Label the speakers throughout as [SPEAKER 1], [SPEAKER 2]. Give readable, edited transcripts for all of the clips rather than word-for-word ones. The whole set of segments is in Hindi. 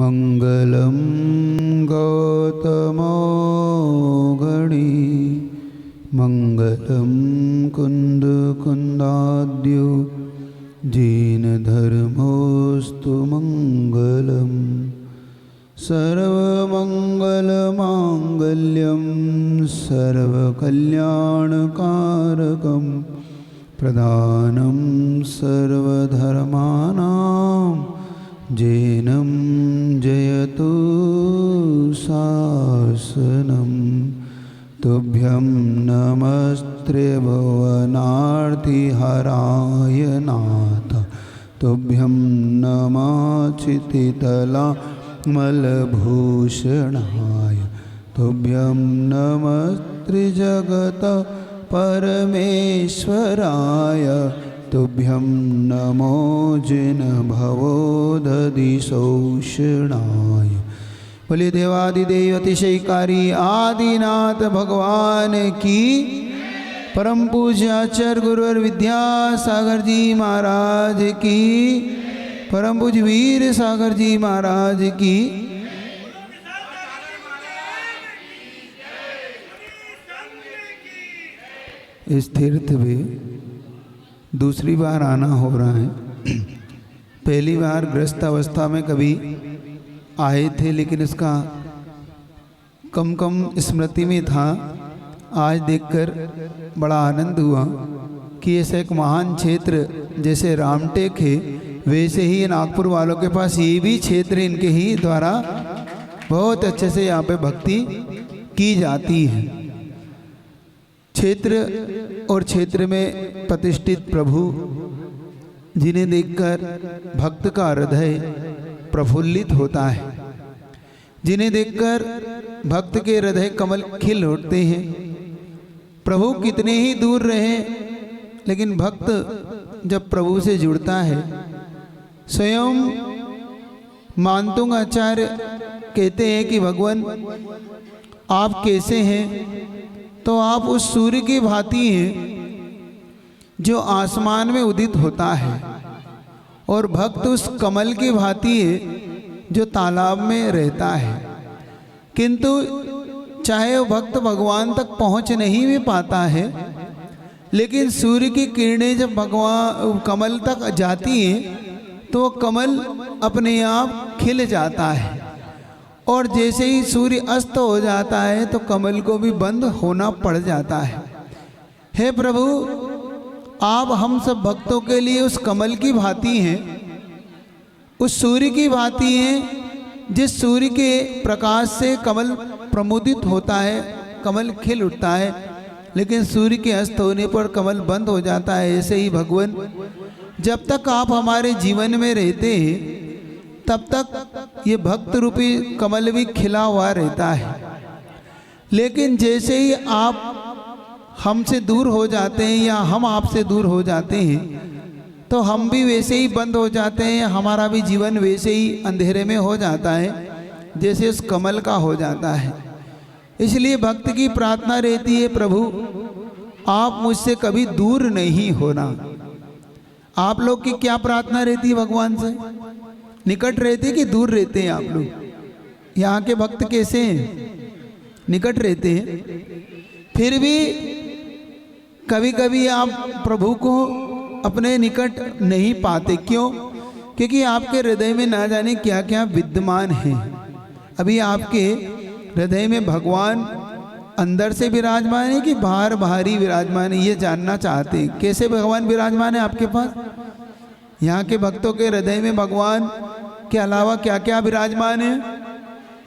[SPEAKER 1] मंगलम गौतमो गणी मंगलम कुंद कुंदाद्यो जैन धर्मोस्तु मंगलम सर्वमंगलमांगल्यं सर्वकल्याणकारकं प्रधानं सर्वधर्माणां जैनं जयतु शासनं तुभ्यं नमस्ते भुवनार्तिहराय नाथ तुभ्यं नमः चितितला मलभूषणाय तुभ्यं नमस्त्रिजगत परमेश्वराय तुभ्यं नमो जिनभवोदधिशोषणाय। बोले देवादिदेव अतिशयकारी आदिनाथ भगवान की। परम पूज्य आचार्य गुरुवर विद्यासागर जी महाराज की। परम पूज्य वीर सागर जी महाराज की। इस तीर्थ में दूसरी बार आना हो रहा है। पहली बार गृहस्थ अवस्था में कभी आए थे, लेकिन इसका कम स्मृति में था। आज देखकर बड़ा आनंद हुआ कि ऐसा एक महान क्षेत्र जैसे रामटेक है, वैसे ही नागपुर वालों के पास ये भी क्षेत्र इनके ही द्वारा बहुत अच्छे से यहाँ पे भक्ति की जाती है। क्षेत्र और क्षेत्र में प्रतिष्ठित प्रभु जिन्हें देखकर भक्त का हृदय प्रफुल्लित होता है, जिन्हें देखकर भक्त के हृदय कमल खिल उठते हैं। प्रभु कितने ही दूर रहे, लेकिन भक्त जब प्रभु से जुड़ता है, स्वयं मानतुंग आचार्य कहते हैं कि भगवान आप कैसे हैं, तो आप उस सूर्य की भांति हैं जो आसमान में उदित होता है, और भक्त उस कमल की भांति है जो तालाब में रहता है। किंतु चाहे वो भक्त भगवान तक पहुंच नहीं भी पाता है, लेकिन सूर्य की किरणें जब भगवान कमल तक जाती हैं तो कमल अपने आप खिल जाता है, और जैसे ही सूर्य अस्त हो जाता है तो कमल को भी बंद होना पड़ जाता है। हे प्रभु, आप हम सब भक्तों के लिए उस कमल की भांति हैं, उस सूर्य की भांति हैं जिस सूर्य के प्रकाश से कमल प्रमुदित होता है, कमल खिल उठता है, लेकिन सूर्य के अस्त होने पर कमल बंद हो जाता है। ऐसे ही भगवान, जब तक आप हमारे जीवन में रहते हैं तब तक ये भक्त रूपी कमल भी खिला हुआ रहता है, लेकिन जैसे ही आप हमसे दूर हो जाते हैं या हम आपसे दूर हो जाते हैं तो हम भी वैसे ही बंद हो जाते हैं, हमारा भी जीवन वैसे ही अंधेरे में हो जाता है जैसे उस कमल का हो जाता है। इसलिए भक्त की प्रार्थना रहती है, प्रभु आप मुझसे कभी दूर नहीं होना। आप लोग की क्या प्रार्थना रहती है भगवान से? निकट रहते कि दूर रहते हैं आप लोग? यहाँ के भक्त कैसे हैं? निकट रहते हैं। फिर भी कभी कभी आप प्रभु को अपने निकट नहीं पाते। क्यों? क्योंकि आपके हृदय में ना जाने क्या क्या विद्यमान है। अभी आपके हृदय में भगवान अंदर से विराजमान है कि बाहर ही विराजमान है, ये जानना चाहते हैं। कैसे भगवान विराजमान है आपके पास? यहाँ के भक्तों के हृदय में भगवान के अलावा क्या क्या विराजमान है?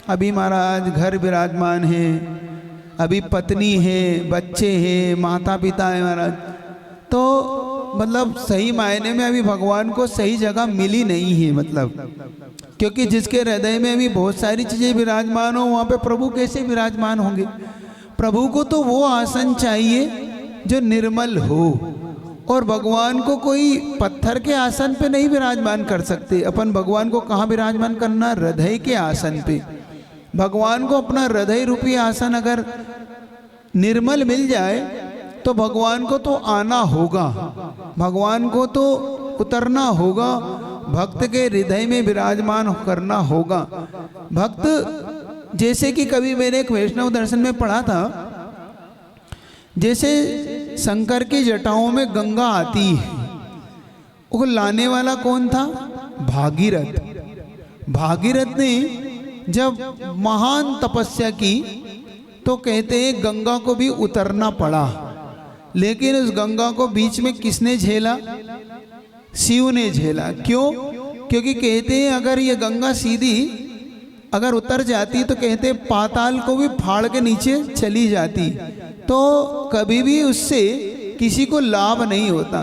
[SPEAKER 1] अभी महाराज घर विराजमान है, अभी पत्नी है, बच्चे हैं, माता पिता है महाराज। तो मतलब सही मायने में अभी भगवान को सही जगह मिली नहीं है, मतलब क्योंकि जिसके हृदय में अभी बहुत सारी चीज़ें विराजमान हो, वहाँ पे प्रभु कैसे विराजमान होंगे? प्रभु को तो वो आसन चाहिए जो निर्मल हो, और भगवान को कोई पत्थर के आसन पे नहीं विराजमान कर सकते। अपन भगवान को कहाँ विराजमान करना? हृदय के आसन पे। भगवान को अपना हृदय रूपी आसन अगर निर्मल मिल जाए तो भगवान को तो आना होगा, भगवान को तो उतरना होगा, भक्त के हृदय में विराजमान करना होगा। भक्त, जैसे कि कभी मैंने एक वैष्णव दर्शन में पढ़ा था, जैसे शंकर की जटाओं में गंगा आती है, वो लाने वाला कौन था? भागीरथ। भागीरथ ने जब महान तपस्या की तो कहते हैं गंगा को भी उतरना पड़ा, लेकिन उस गंगा को बीच में किसने झेला? शिव ने झेला। क्यों? क्योंकि कहते हैं अगर ये गंगा सीधी अगर उतर जाती तो कहते हैं पाताल को भी फाड़ के नीचे चली जाती, तो कभी भी उससे किसी को लाभ नहीं होता।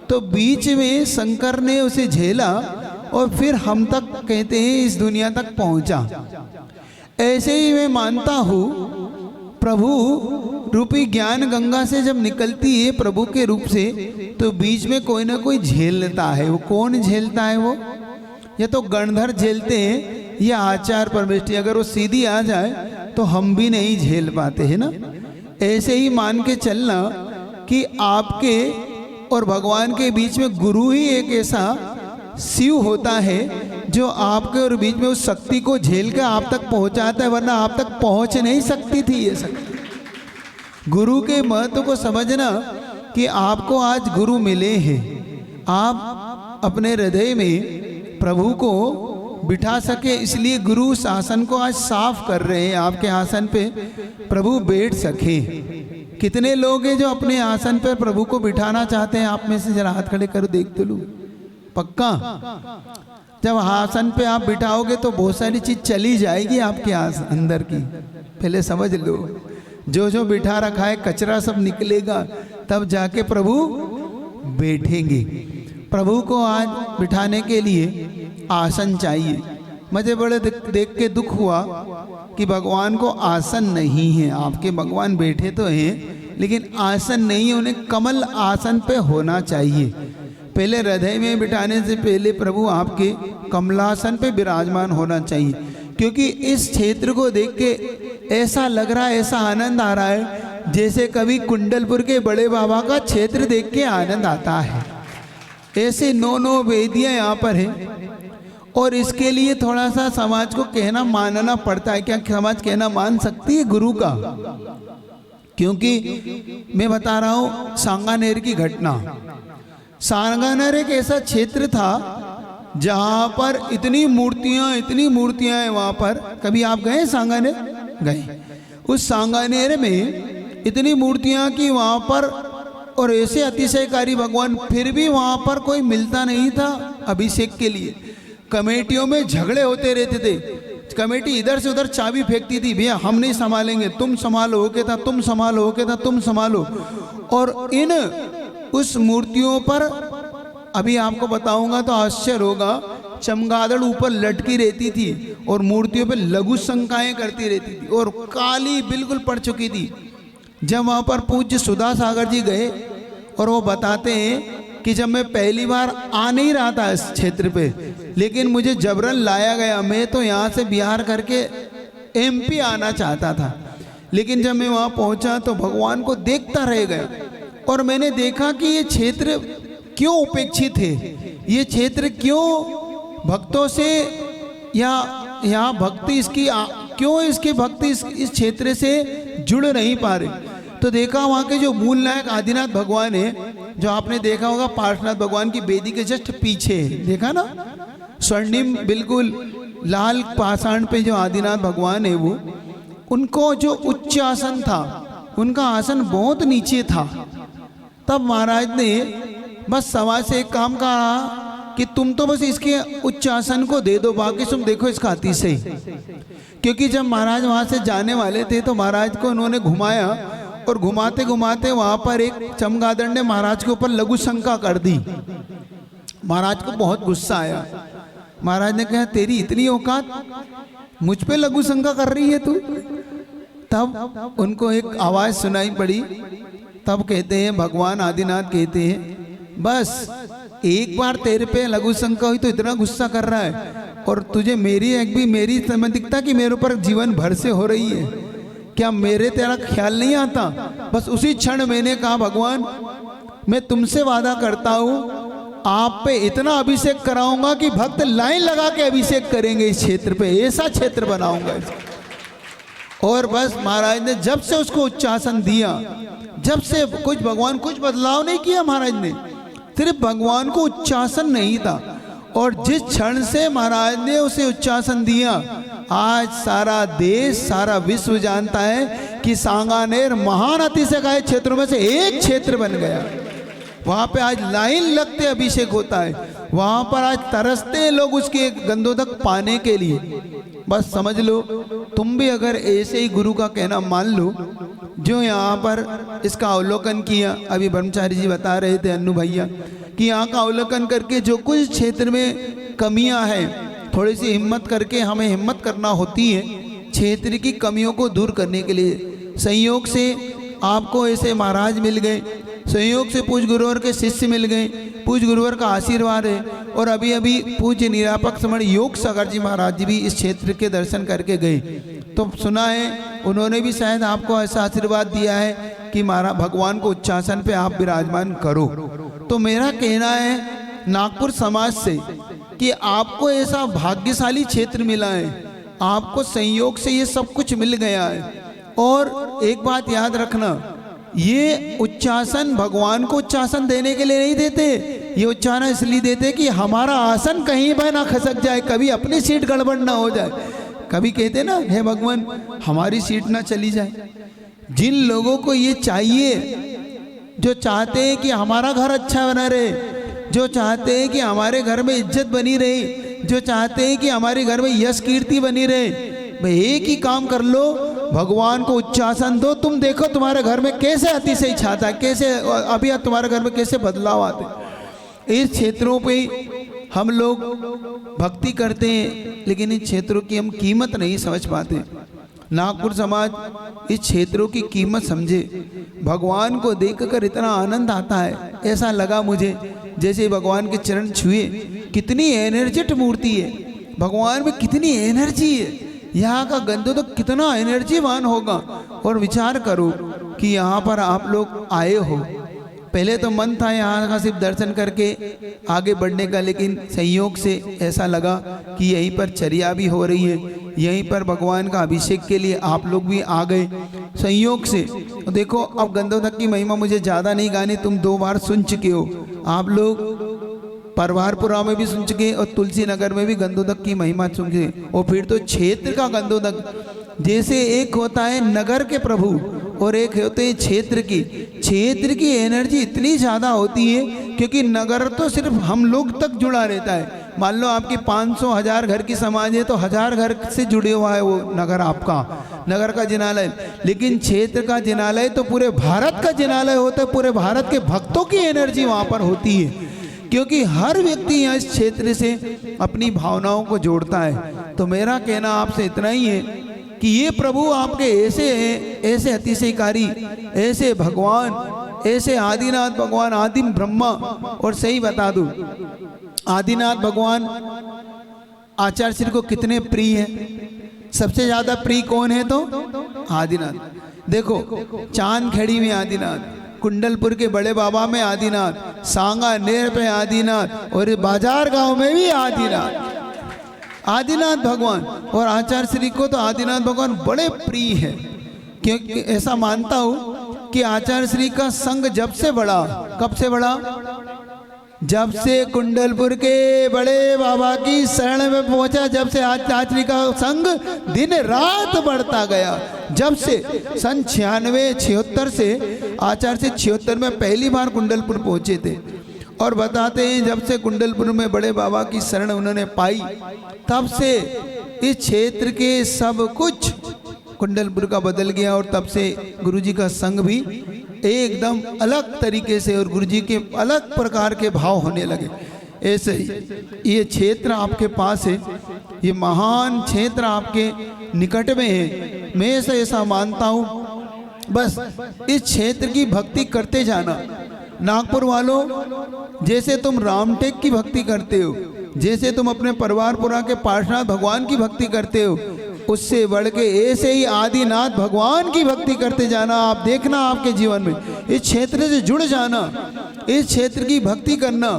[SPEAKER 1] तो बीच में शंकर ने उसे झेला और फिर हम तक कहते हैं इस दुनिया तक पहुंचा। ऐसे ही मैं मानता हूँ प्रभु रूपी ज्ञान गंगा से जब निकलती है प्रभु के रूप से, तो बीच में कोई ना कोई झेलता है। वो कौन झेलता है? वो या तो गणधर झेलते हैं या आचार परमेष्टि। अगर वो सीधी आ जाए तो हम भी नहीं झेल पाते हैं ना। ऐसे ही मान के चलना कि आपके और भगवान के बीच में गुरु ही एक ऐसा शिव होता है जो आपके और बीच में उस शक्ति को झेल के आप तक पहुंचाता है, वरना आप तक पहुंच नहीं सकती थी ये शक्ति। गुरु के महत्व को समझना कि आपको आज गुरु मिले हैं, आप अपने हृदय में प्रभु को बिठा सके, इसलिए गुरु उस आसन को आज साफ कर रहे हैं, आपके आसन पे प्रभु बैठ सके। कितने लोग हैं जो अपने आसन पर प्रभु को बिठाना चाहते हैं? आप में से जरा हाथ खड़े करो, देख तो लूं। पक्का? जब आसन पे आप बिठाओगे तो बहुत सारी चीज चली जाएगी आपके अंदर की, पहले समझ लो। जो जो बिठा रखा है कचरा सब निकलेगा, तब जाके प्रभु बैठेंगे। प्रभु को आज बिठाने के लिए आसन चाहिए। मुझे बड़े देख के दुख हुआ कि भगवान को आसन नहीं है। आपके भगवान बैठे तो हैं लेकिन आसन नहीं है, उन्हें कमल आसन पे होना चाहिए। पहले हृदय में बिठाने से पहले प्रभु आपके कमलासन पे विराजमान होना चाहिए, क्योंकि इस क्षेत्र को देख के ऐसा लग रहा है, ऐसा आनंद आ रहा है जैसे कभी कुंडलपुर के बड़े बाबा का क्षेत्र देख के आनंद आता है। ऐसे 9 वेदियां यहाँ पर हैं और इसके लिए थोड़ा सा समाज को कहना मानना पड़ता है। क्या समाज कहना मान सकती है गुरु का? क्योंकि मैं बता रहा हूँ सांगानेर की घटना। सांगानेर एक ऐसा क्षेत्र था जहाँ पर इतनी मूर्तियाँ हैं वहाँ पर। कभी आप गए सांगानेर? गए। उस सांगानेर में इतनी मूर्तियाँ की वहाँ पर, और ऐसे अतिशयकारी भगवान, फिर भी वहाँ पर कोई मिलता नहीं था अभिषेक के लिए। कमेटियों में झगड़े होते रहते थे, कमेटी इधर से उधर चाबी फेंकती थी, भैया हम नहीं संभालेंगे, तुम संभालो, होके था तुम संभालो, होके था तुम संभालो। और इन उस मूर्तियों पर अभी आपको बताऊंगा तो आश्चर्य होगा, चमगादड़ ऊपर लटकी रहती थी और मूर्तियों पे लघु शंकाएं करती रहती थी और काली बिल्कुल पड़ चुकी थी। जब वहाँ पर पूज्य सुधा सागर जी गए और वो बताते हैं कि जब मैं पहली बार आ नहीं रहा था इस क्षेत्र पे, लेकिन मुझे जबरन लाया गया। मैं तो यहाँ से बिहार करके MP आना चाहता था, लेकिन जब मैं वहाँ पहुँचा तो भगवान को देखता रह गया और मैंने देखा कि ये क्षेत्र क्यों उपेक्षित है, ये क्षेत्र क्यों भक्तों से या यहाँ भक्ति इसकी क्यों इसके भक्ति इस क्षेत्र से जुड़ नहीं पा रहे। तो देखा वहाँ के जो मूल नायक आदिनाथ भगवान है, जो आपने देखा होगा पार्श्वनाथ भगवान की बेदी के जस्ट पीछे, देखा ना, स्वर्णिम बिल्कुल लाल पाषाण पे जो आदिनाथ भगवान है वो, उनको जो उच्च आसन था, उनका आसन बहुत नीचे था। तब महाराज ने बस समाज से एक काम कहा कि तुम तो बस इसके उच्च आसन को दे दो, बाकी तुम देखो इसका अतिशय। क्योंकि जब महाराज वहाँ से जाने वाले थे तो महाराज को उन्होंने घुमाया और घुमाते घुमाते वहाँ पर एक चमगादड़ ने महाराज के ऊपर लघु शंका कर दी। महाराज को बहुत गुस्सा आया। महाराज ने कहा तेरी इतनी औकात, मुझ पे लघु शंका कर रही है तू? तब उनको एक आवाज सुनाई पड़ी। तब कहते हैं भगवान आदिनाथ कहते हैं बस एक बार तेरे पे लघु शंका हुई तो इतना गुस्सा कर रहा है, और तुझे मेरी समझ दिखता कि मेरे ऊपर जीवन भर से हो रही है क्या? मेरे तेरा ख्याल नहीं आता? बस उसी क्षण मैंने कहा भगवान मैं तुमसे वादा करता हूँ आप पे इतना अभिषेक कराऊंगा कि भक्त लाइन लगा के अभिषेक करेंगे इस क्षेत्र पे, ऐसा क्षेत्र बनाऊंगा। और बस महाराज ने जब से उसको उच्चासन दिया, जब से कुछ भगवान कुछ बदलाव नहीं किया महाराज ने, सिर्फ भगवान को उच्चासन नहीं था। और जिस क्षण से महाराज ने उसे उच्चासन दिया, आज सारा देश सारा विश्व जानता है कि सांगानेर महान अतिशयकाय क्षेत्रों में से एक क्षेत्र बन गया। वहाँ पे आज लाइन लगते अभिषेक होता है, वहाँ पर आज तरसते हैं लोग उसके गंधोदक पाने के लिए। बस समझ लो तुम भी अगर ऐसे ही गुरु का कहना मान लो, जो यहाँ पर इसका अवलोकन किया, अभी ब्रह्मचारी जी बता रहे थे अन्नू भैया कि यहाँ का अवलोकन करके जो कुछ क्षेत्र में कमियाँ हैं, थोड़ी सी हिम्मत करके हमें हिम्मत करना होती है क्षेत्र की कमियों को दूर करने के लिए। संयोग से आपको ऐसे महाराज मिल गए, संयोग से पूज्य गुरुवर के शिष्य मिल गए, पूज्य गुरुवर का आशीर्वाद है। और अभी अभी पूज्य निरापक समण योग सागर जी महाराज जी भी इस क्षेत्र के दर्शन करके गए, तो सुना है उन्होंने भी शायद आपको ऐसा आशीर्वाद दिया है कि महाराज भगवान को उच्चासन पे आप विराजमान करो। तो मेरा कहना है नागपुर समाज से कि आपको ऐसा भाग्यशाली क्षेत्र मिला है, आपको संयोग से ये सब कुछ मिल गया है। और एक बात याद रखना, ये उच्चासन भगवान को उच्चासन देने के लिए नहीं देते, ये उच्चारण इसलिए देते कि हमारा आसन कहीं पर ना खसक जाए, कभी अपनी सीट गड़बड़ ना हो जाए। कभी कहते ना हे भगवान हमारी सीट ना चली जाए। जिन लोगों को ये चाहिए, जो चाहते हैं कि हमारा घर अच्छा बना रहे, जो चाहते हैं कि हमारे घर में इज्जत बनी रहे, जो चाहते हैं कि हमारे घर में यश कीर्ति बनी रहे, भाई एक ही काम कर लो, भगवान को उच्चासन दो। तुम देखो तुम्हारे घर में कैसे अतिशय छाता है, कैसे अभी तुम्हारे घर में कैसे बदलाव आते। इस क्षेत्रों पे हम लोग भक्ति करते हैं, लेकिन इन क्षेत्रों की हम कीमत नहीं समझ पाते। नागपुर समाज इस क्षेत्रों की कीमत समझे। भगवान को देखकर इतना आनंद आता है, ऐसा लगा मुझे जैसे भगवान के चरण छुए। कितनी एनर्जेटिक मूर्ति है, भगवान में कितनी एनर्जी है, यहाँ का गंधोदक कितना एनर्जीवान होगा। और विचार करो कि यहाँ पर आप लोग आए हो, पहले तो मन था यहाँ का सिर्फ दर्शन करके आगे बढ़ने का, लेकिन संयोग से ऐसा लगा कि यहीं पर चर्या भी हो रही है, यहीं पर भगवान का अभिषेक के लिए आप लोग भी आ गए संयोग से। तो देखो अब गंधोदक की महिमा मुझे ज़्यादा नहीं गानी, तुम 2 बार सुन चुके हो, आप लोग परवारपुरा में भी सुन चुके और तुलसी नगर में भी गंधोदक की महिमा सुन चुके। और फिर तो क्षेत्र का गंधोदक, जैसे एक होता है नगर के प्रभु और एक होते हैं क्षेत्र की एनर्जी इतनी ज़्यादा होती है, क्योंकि नगर तो सिर्फ हम लोग तक जुड़ा रहता है। मान लो आपकी 500-1000 घर की समाज है तो 1000 घर से जुड़े हुआ है वो नगर, आपका नगर का जिनालय। लेकिन क्षेत्र का जिनालय तो पूरे भारत का जिनालय होता है, पूरे भारत के भक्तों की एनर्जी वहाँ पर होती है, क्योंकि हर व्यक्ति यहाँ इस क्षेत्र से अपनी भावनाओं को जोड़ता है। तो मेरा कहना आपसे इतना ही है कि ये प्रभु आपके ऐसे हैं, ऐसे अतिशयकारी, ऐसे भगवान, ऐसे आदिनाथ भगवान, आदिम ब्रह्मा। और सही बता दूं, आदिनाथ भगवान आचार्य श्री को कितने प्रिय हैं? सबसे ज्यादा प्रिय कौन है? तो आदिनाथ। देखो चांदखेड़ी में आदिनाथ, कुंडलपुर के बड़े बाबा में आदिनाथ, सांगानेर पे आदिनाथ, और बाजार गांव में भी आदिनाथ, आदिनाथ भगवान। और आचार्य श्री को तो आदिनाथ भगवान बड़े प्रिय हैं, क्योंकि ऐसा मानता हूँ कि आचार्य श्री का संग जब से बढ़ा, कब से बढ़ा? जब से कुंडलपुर के बड़े बाबा की शरण में पहुंचा, जब से आचार्य श्री का संग दिन रात बढ़ता गया। जब से सन 96-76 से आचार्य से 76 में पहली बार कुंडलपुर पहुंचे थे। और बताते हैं जब से कुंडलपुर में बड़े बाबा की शरण उन्होंने पाई, तब से इस क्षेत्र के सब कुछ कुंडलपुर का बदल गया। और तब से गुरुजी का संग भी एकदम अलग तरीके से और गुरुजी के अलग प्रकार के भाव होने लगे। ऐसे ही ये क्षेत्र आपके पास है, ये महान क्षेत्र आपके निकट में है। मैं ऐसा मानता हूँ, बस इस क्षेत्र की भक्ति करते जाना। नागपुर वालों, जैसे तुम रामटेक की भक्ति करते हो, जैसे तुम अपने परवारपुरा के पार्श्वनाथ भगवान की भक्ति करते हो, उससे बढ़ के ऐसे ही आदिनाथ भगवान की भक्ति करते जाना। आप देखना आपके जीवन में इस क्षेत्र से जुड़ जाना, इस क्षेत्र की भक्ति करना,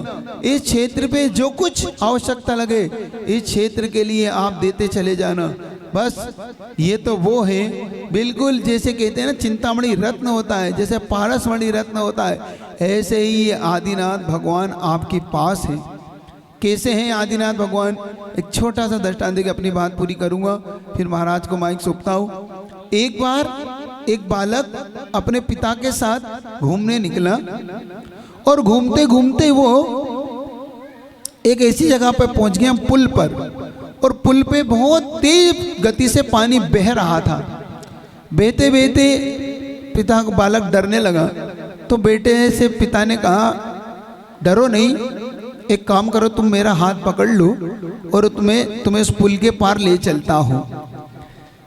[SPEAKER 1] इस क्षेत्र पे जो कुछ आवश्यकता लगे इस क्षेत्र के लिए आप देते चले जाना। बस ये तो वो है, बिल्कुल जैसे कहते हैं ना चिंतामणि रत्न होता है, जैसे पारसमणि रत्न होता है, ऐसे ही ये आदिनाथ भगवान आपके पास है। कैसे हैं आदिनाथ भगवान? एक छोटा सा दृष्टांत देकर अपनी बात पूरी करूंगा, फिर महाराज को माइक सौंपता हूँ। एक बार एक बालक अपने पिता के साथ घूमने निकला और घूमते घूमते वो एक ऐसी जगह पर पहुंच गया पुल पर, और पुल पे बहुत तेज गति से पानी बह रहा था। बहते बहते पिता को बालक डरने लगा, तो बेटे से पिता ने कहा डरो नहीं, एक काम करो तुम मेरा हाथ पकड़ लो और तुम्हें उस पुल के पार ले चलता हूँ।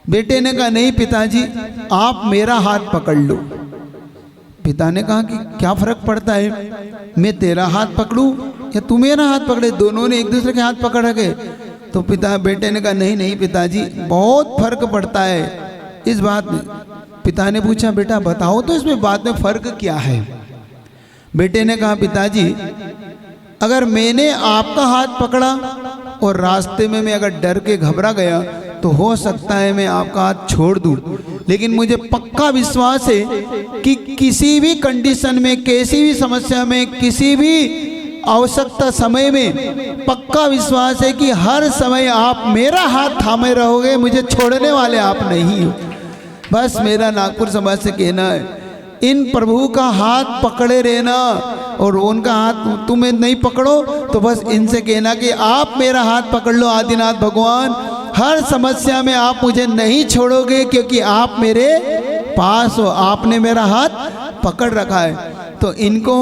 [SPEAKER 1] बेटे ने कहा नहीं पिताजी, आप मेरा हाथ पकड़ लो। पिता ने कहा कि क्या फर्क पड़ता है, मैं तेरा हाथ पकड़ूं या तू मेरा हाथ पकड़े, दोनों ने एक दूसरे के हाथ पकड़ रखे। तो बेटे ने कहा नहीं नहीं पिताजी, बहुत फर्क पड़ता है इस बात में। पिता ने पूछा बेटा बताओ तो इसमें बात में फर्क क्या है? बेटे ने कहा पिताजी, अगर मैंने आपका हाथ पकड़ा और रास्ते में मैं अगर डर के घबरा गया तो हो सकता है मैं आपका हाथ छोड़ दूं, लेकिन मुझे पक्का विश्वास है कि किसी भी कंडीशन में, कैसी भी समस्या में, किसी भी आवश्यकता समय में पक्का विश्वास है कि हर समय आप मेरा हाथ थामे रहोगे, मुझे छोड़ने वाले आप नहीं हो। बस मेरा नागपुर समाज से कहना है, इन प्रभु का हाथ पकड़े रहना, और उनका हाथ तुम्हें नहीं पकड़ो तो बस इनसे कहना कि आप मेरा हाथ पकड़ लो आदिनाथ भगवान, हर समस्या में आप मुझे नहीं छोड़ोगे क्योंकि आप मेरे पास हो, आपने मेरा हाथ पकड़ रखा है। तो इनको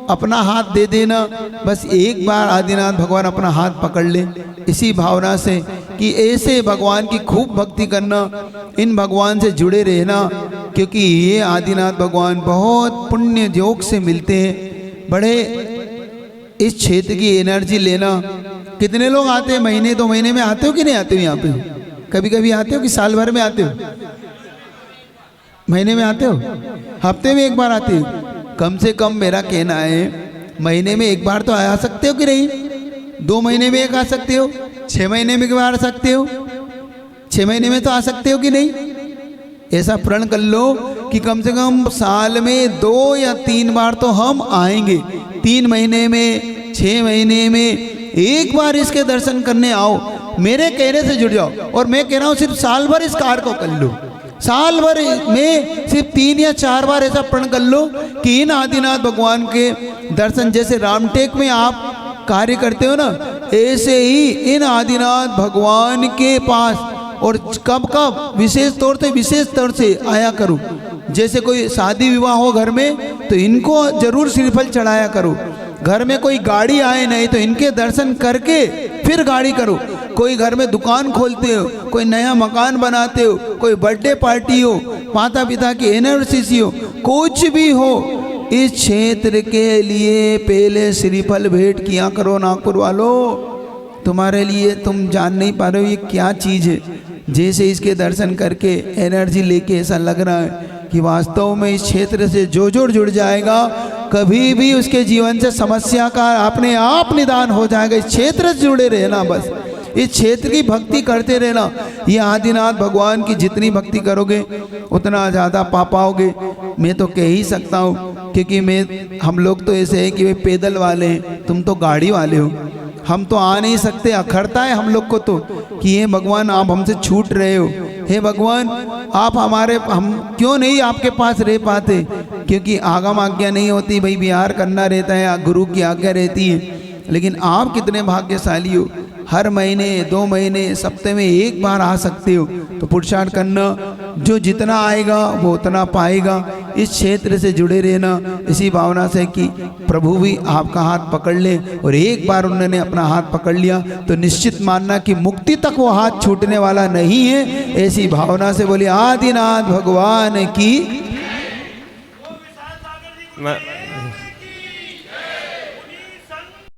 [SPEAKER 1] अपना हाथ दे देना, बस एक बार आदिनाथ भगवान अपना हाथ पकड़ ले, इसी भावना से कि ऐसे भगवान की खूब भक्ति करना, इन भगवान से जुड़े रहना, क्योंकि ये आदिनाथ भगवान बहुत पुण्य योग से मिलते हैं। बड़े इस क्षेत्र की एनर्जी लेना। कितने लोग आते हैं? महीने 2 महीने में आते हो कि नहीं आते हो? यहाँ पे कभी कभी आते हो कि साल भर में आते हो? महीने में आते हो? हफ्ते में एक बार आते हो? कम से कम मेरा कहना है महीने में एक बार तो आ सकते हो कि नहीं? 2 महीने में एक आ सकते हो, 6 महीने में एक बार आ सकते हो, 6 महीने में तो आ सकते हो कि नहीं? ऐसा प्रण कर लो कि कम से कम साल में 2 या 3 बार तो हम आएंगे। 3 महीने में, 6 महीने में एक बार इसके दर्शन करने आओ, मेरे कहने से जुड़ जाओ। और मैं कह रहा हूँ सिर्फ साल भर इस कार्य को कर लो, साल भर में सिर्फ 3 या 4 बार ऐसा प्रण कर लो कि इन आदिनाथ भगवान के दर्शन, जैसे रामटेक में आप कार्य करते हो ना, ऐसे ही इन आदिनाथ भगवान के पास और कब कब विशेष तौर से आया करो। जैसे कोई शादी विवाह हो घर में तो इनको जरूर श्रीफल चढ़ाया करो। घर में कोई गाड़ी आए नहीं तो इनके दर्शन करके फिर गाड़ी करो। कोई घर में दुकान खोलते हो, कोई नया मकान बनाते हो, कोई बर्थडे पार्टी हो, माता पिता की एनिवर्सरी हो, कुछ भी हो, इस क्षेत्र के लिए पहले श्रीफल भेंट किया करो। नागपुर वालों, तुम्हारे लिए तुम जान नहीं पा रहे हो ये क्या चीज़ है। जैसे इसके दर्शन करके एनर्जी लेके ऐसा लग रहा है कि वास्तव में इस क्षेत्र से जो जुड़ जाएगा, कभी भी उसके जीवन से समस्या का अपने आप निदान हो जाएगा। इस क्षेत्र से जुड़े रहना, बस इस क्षेत्र की भक्ति करते रहना। ये आदिनाथ भगवान की जितनी भक्ति करोगे उतना ज़्यादा पा पाओगे। मैं तो कह ही सकता हूँ, क्योंकि हम लोग तो ऐसे हैं कि वे पैदल वाले हैं, तुम तो गाड़ी वाले हो। हम तो आ नहीं सकते, अखरता है हम लोग को तो कि हे भगवान आप हमसे छूट रहे हो, हे भगवान आप हम क्यों नहीं आपके पास रह पाते, क्योंकि आगम आज्ञा नहीं होती, भाई विहार करना रहता है, गुरु की आज्ञा रहती है। लेकिन आप कितने भाग्यशाली हो, हर महीने 2 महीने सप्ताह में एक बार आ सकते हो। तो पुरुषार्थ करना, जो जितना आएगा वो उतना पाएगा। इस क्षेत्र से जुड़े रहना, इसी भावना से कि प्रभु भी आपका हाथ पकड़ ले, और एक बार उन्होंने अपना हाथ पकड़ लिया तो निश्चित मानना कि मुक्ति तक वो हाथ छूटने वाला नहीं है। ऐसी भावना से बोले आदिनाथ भगवान की।